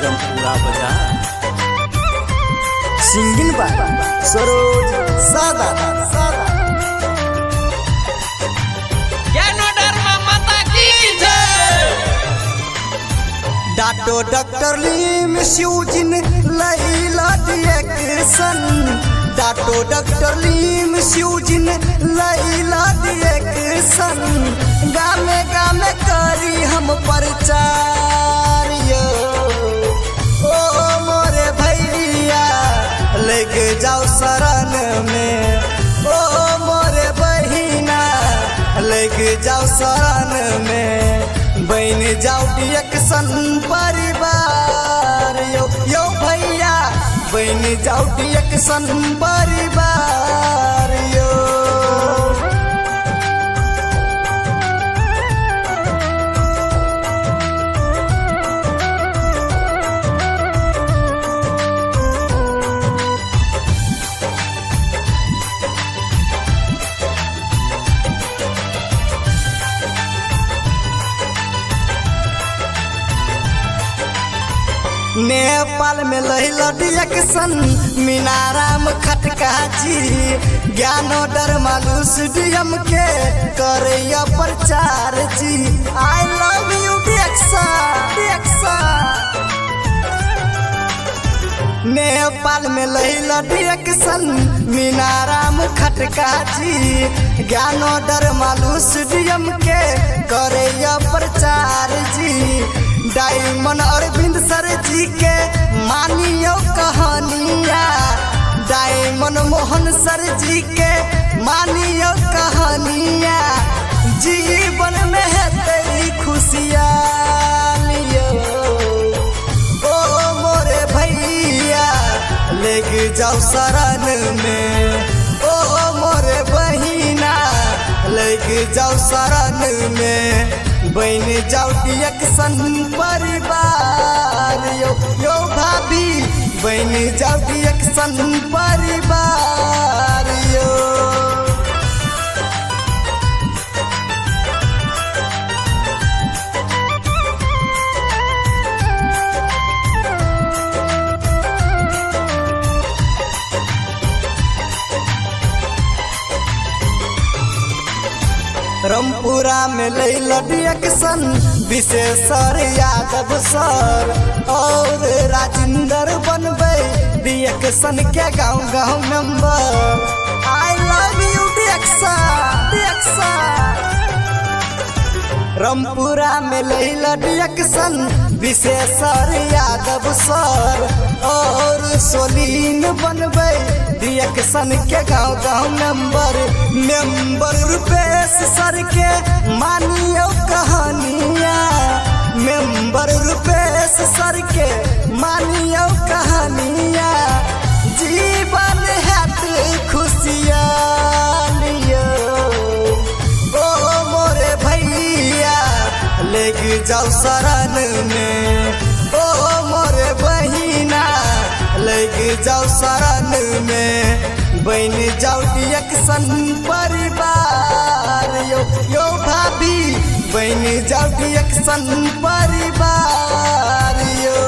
रमपुरा बाजार। Singing by Saroj सादा सादा। डाटो डॉक्टर लीम स्यूजिन लैला डिएक्शन। डाटो डॉक्टर लीम स्यूजिन लैला डिएक्शन। गामे गामे करी हम प्रचार यो। ओ मोरे भैया लग जाओ शरण में। ओ मोरे बहिना लग जाओ शरण में। बन जाओ डिएक्शन परिवार यो यो भैया। बन जाओ डिएक्शन परिवार यो। नेपाल में लहिला डिएक्शन मीनाराम खटका जी। ज्ञानो डरमालूस डीएम के करे प्रचार जी। आई लव यू डिएक्शन डिएक्शन। नेपाल में लहिला डिएक्शन मीनाराम खटका जी। ज्ञानो डरमालूस डीएम के करे प्रचार जी। डायमंड अरविंद सर जी के मानियो कहानिया। डायमंड मोहन सर जी के मानियो कहानिया। जीवन में है तेरी खुशियाँ। ओ मोरे भैया लेग जाओ शरण में। ओ मोरे बहिना लेग जाओ शरण में। बन जाओ डिएक्शन परिवार यो यो भाभी। बन जाओ डिएक्शन परिवार यो। रमपुरा में लैला डिएक्शन विशेषर यादव सर और राजेंद्र बनबे डिएक्शन के गाँव गाँव मेंबर। आई लव यू डिएक्शन डिएक्शन। रमपुरा में लैला डिएक्शन विशेषर यादव सर और सोलीन बनबे डिएक्शन के गाँव गाँव मेंबर। मेंबर रुपेश सर के मानियो कहानिया। मेंबर रुपेश सर के मानियो कहानिया। जीवन है खुशियाँ लियो। ओ मोरे भैया लेग जाओ शरण में। ओ मोरे बहिना लग जाओ शरण में। बन जाओ डिएक्शन परिवार यो यो भाभी। बन जाओ डिएक्शन परिवार यो।